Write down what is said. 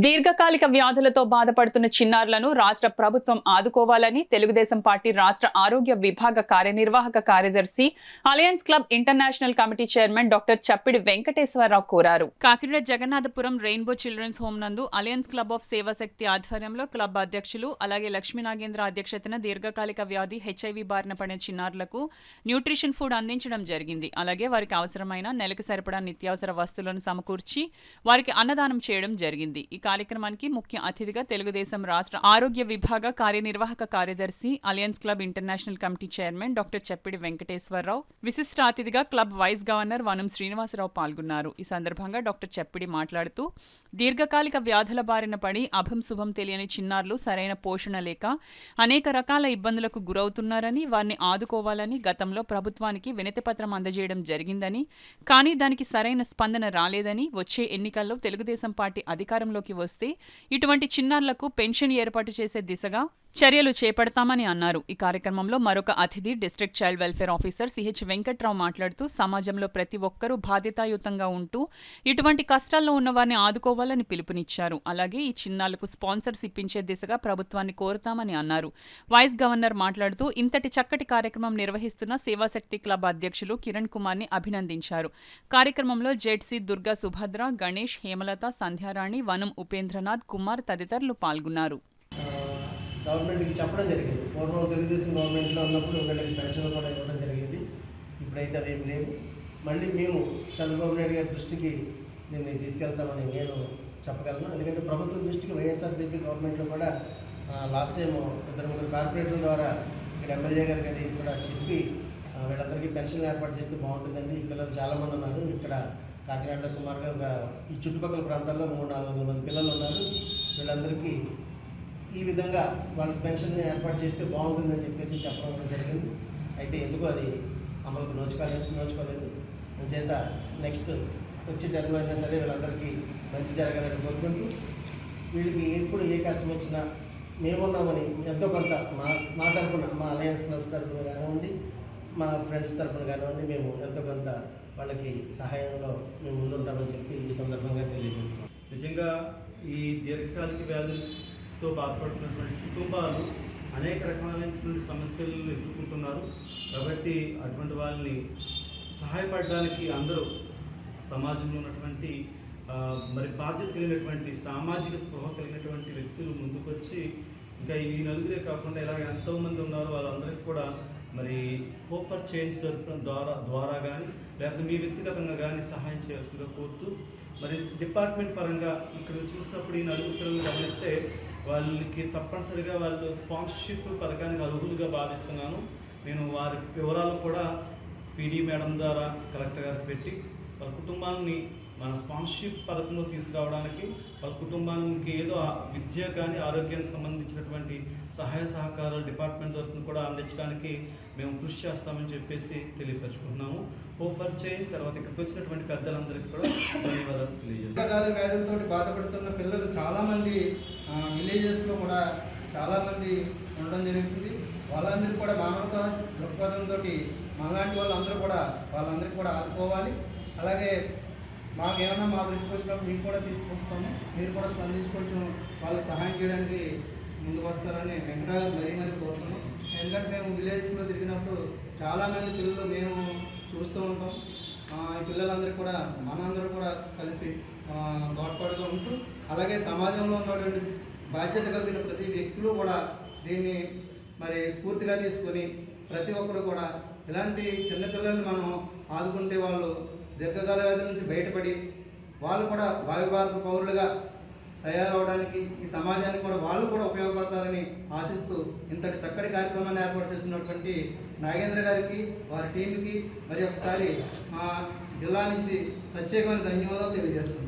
దీర్ఘకాలిక వ్యాధులతో బాధపడుతున్న చిన్నారులను రాష్ట్ర ప్రభుత్వం ఆదుకోవాలని తెలుగుదేశం పార్టీ రాష్ట్ర ఆరోగ్య విభాగ కార్యనిర్వాహక కార్యదర్శి alliance club international committee chairman doctor Chappidi Venkateswararao కోరారు. Kakinada Jagannathapuram rainbow children's home నందు అలయన్స్ క్లబ్ ఆఫ్ సేవాశక్తి ఆధ్వర్యంలో క్లబ్ అధ్యక్షులు అలాగే లక్ష్మీనాగేంద్ర అధ్యక్షతన దీర్ఘకాలిక వ్యాధి హెచ్ఐవి బారిన పడిన చిన్నారులకు న్యూట్రిషన్ ఫుడ్ అందించడం జరిగింది. అలాగే వారికి అవసరమైన నెలకు సరిపడా నిత్యావసర వస్తువులను సమకూర్చి వారికి అన్నదానం చేయడం జరిగింది. ఈ కార్యక్రమానికి ముఖ్య అతిథిగా తెలుగుదేశం రాష్ట్ర ఆరోగ్య విభాగ కార్యనిర్వాహక కార్యదర్శి alliance club international committee chairman doctor Chappidi Venkateswararao, విశిష్ట అతిథిగా క్లబ్ వైస్ గవర్నర్ వనం శ్రీనివాసరావు పాల్గొన్నారు. ఈ సందర్భంగా డాక్టర్ చప్పిడి మాట్లాడుతూ దీర్ఘకాలిక వ్యాధుల బారిన పడి అభం శుభం తెలియని చిన్నారులు సరైన పోషణ లేక అనేక రకాల ఇబ్బందులకు గురవుతున్నారని, వారిని ఆదుకోవాలని గతంలో ప్రభుత్వానికి వినతిపత్రం అందజేయడం జరిగిందని, కానీ దానికి సరైన స్పందన రాలేదని, వచ్చే ఎన్నికల్లో తెలుగుదేశం పార్టీ అధికారంలోకి వస్తే ఇటువంటి చిన్నారులకు పెన్షన్ ఏర్పాటు చేసే దిశగా చర్యలు చేపడతామని అన్నారు. ఈ కార్యక్రమంలో మరొక అతిథి district child welfare officer CH Venkatrao మాట్లాడుతూ సమాజంలో ప్రతి ఒక్కరూ బాధ్యతాయుతంగా ఉంటూ ఇటువంటి కష్టాల్లో ఉన్న వారిని ఆదుకోవాలని పిలుపునిచ్చారు. అలాగే ఈ చిన్నారులకు స్పాన్సర్స్ ఇప్పించే దిశగా ప్రభుత్వాన్ని కోరుతామని అన్నారు. వైస్ గవర్నర్ మాట్లాడుతూ ఇంతటి చక్కటి కార్యక్రమం నిర్వహిస్తున్న సేవాశక్తి క్లబ్ అధ్యక్షులు కిరణ్ కుమార్ని అభినందించారు. కార్యక్రమంలో జెడ్సీ దుర్గా సుభద్ర, గణేష్, హేమలత, సంధ్యారాణి, వనం ఉపేంద్రనాథ్ కుమార్ తదితరులు పాల్గొన్నారు. గవర్నమెంట్కి చెప్పడం జరిగింది. పూర్వం తెలుగుదేశం గవర్నమెంట్లో ఉన్నప్పుడు వీళ్ళకి పెన్షన్లు కూడా ఇవ్వడం జరిగింది. ఇప్పుడైతే అవి ఏమి లేవు. మళ్ళీ మేము చంద్రబాబు నాయుడు గారి దృష్టికి దీన్ని తీసుకెళ్తామని నేను చెప్పగలను. ఎందుకంటే ప్రభుత్వం దృష్టికి వైఎస్ఆర్సీపీ గవర్నమెంట్లో కూడా లాస్ట్ టైం 2-3 కార్పొరేట్ల ద్వారా ఇక్కడ ఎమ్మెల్యే గారికి అది కూడా చెప్పి వీళ్ళందరికీ పెన్షన్ ఏర్పాటు చేస్తే బాగుంటుందండి. ఈ పిల్లలు చాలామంది ఉన్నారు. ఇక్కడ కాకినాడలో సుమారుగా ఈ చుట్టుపక్కల ప్రాంతాల్లో 300-400 మంది పిల్లలు ఉన్నారు. వీళ్ళందరికీ ఈ విధంగా వాళ్ళకి పెన్షన్ ఏర్పాటు చేస్తే బాగుంటుందని చెప్పేసి చెప్పడం కూడా జరిగింది. అయితే ఎందుకు అది అమలుకు నోచుకోలేదు. అంచేత నెక్స్ట్ వచ్చే టైంలో అయినా సరే వీళ్ళందరికీ మంచి జరగాలని కోరుకుంటూ వీళ్ళకి ఎప్పుడు ఏ కష్టం వచ్చినా మేమున్నామని ఎంతో కొంత మా తరఫున, మా అలయన్స్ క్లబ్స్ తరఫున కానివ్వండి, మా ఫ్రెండ్స్ తరఫున కానివ్వండి, మేము ఎంతో కొంత వాళ్ళకి సహాయంలో మేము ముందుంటామని చెప్పి ఈ సందర్భంగా తెలియజేస్తున్నాం. నిజంగా ఈ దీర్ఘకాలిక వ్యాధులతో బాధపడుతున్నటువంటి కుటుంబాలు అనేక రకాలైనటువంటి సమస్యలను ఎదుర్కొంటున్నారు. కాబట్టి అటువంటి వాళ్ళని సహాయపడడానికి అందరూ సమాజంలో ఉన్నటువంటి మరి బాధ్యత కలిగినటువంటి సామాజిక స్పృహ కలిగినటువంటి వ్యక్తులు ముందుకొచ్చి ఇంకా ఈ నలుగురే కాకుండా ఇలాగ ఎంతోమంది ఉన్నారు వాళ్ళందరికీ కూడా మరి హోప్ ఫర్ చేంజ్ ద్వారా కానీ లేకపోతే మీ వ్యక్తిగతంగా కానీ సహాయం చేయాల్సిందిగా కోరుతూ మరి డిపార్ట్మెంట్ పరంగా ఇక్కడ చూసినప్పుడు ఈ నలుగురు పిల్లలు గమనిస్తే వాళ్ళకి తప్పనిసరిగా వాళ్ళు స్పాన్సర్షిప్ పథకానికి అర్హులుగా భావిస్తున్నాను. నేను వారి వివరాలు కూడా పీడీ మేడం ద్వారా కలెక్టర్ గారికి పెట్టి వాళ్ళ కుటుంబాన్ని మన స్పాన్సర్షిప్ పథకంలో తీసుకురావడానికి, వాళ్ళ కుటుంబానికి ఏదో విద్య కానీ ఆరోగ్యానికి సంబంధించినటువంటి సహాయ సహకారాలు డిపార్ట్మెంట్ తరఫున కూడా అందించడానికి మేము కృషి చేస్తామని చెప్పేసి తెలియపరుచుకుంటున్నాము. హోప్ ఫర్ చేంజ్ తర్వాత ఇక్కడికి వచ్చినటువంటి పెద్దలందరికీ కూడా ధన్యవాదాలు తెలియజేస్తాం. వ్యాధులతో బాధపడుతున్న పిల్లలు చాలామంది విలేజెస్లో కూడా చాలామంది ఉండడం జరుగుతుంది. వాళ్ళందరికీ కూడా మానవతా దృక్పథంతో మనలాంటి వాళ్ళందరికీ కూడా ఆదుకోవాలి. అలాగే మాకేమైనా మా దృష్టికి వచ్చినప్పుడు మీకు కూడా తీసుకొస్తాము. మీరు కూడా స్పందించి కొంచెం వాళ్ళకి సహాయం చేయడానికి ముందుకు వస్తారని వెంకటరావు మరీ కోరుతున్నాం. ఎందుకంటే మేము విలేజెస్లో తిరిగినప్పుడు చాలామంది పిల్లలు మేము చూస్తూ ఉంటాం. ఈ పిల్లలందరూ కూడా మనందరూ కూడా కలిసి తోడ్పాటుగా ఉంటూ అలాగే సమాజంలో ఉన్నటువంటి బాధ్యత కలిగిన ప్రతి వ్యక్తులు కూడా దీన్ని మరి స్ఫూర్తిగా తీసుకొని ప్రతి ఒక్కరు కూడా ఇలాంటి చిన్నపిల్లల్ని మనం ఆదుకుంటే వాళ్ళు దీర్ఘకాల వ్యాధుల నుంచి బయటపడి వాళ్ళు కూడా భావిభారత పౌరులుగా తయారవడానికి ఈ సమాజానికి కూడా వాళ్ళు కూడా ఉపయోగపడతారని ఆశిస్తూ ఇంతటి చక్కటి కార్యక్రమాన్ని ఏర్పాటు చేసినటువంటి నాగేంద్ర గారికి, వారి టీంకి మరి ఒకసారి మా జిల్లా నుంచి ప్రత్యేకమైన ధన్యవాదాలు తెలియజేస్తున్నాం.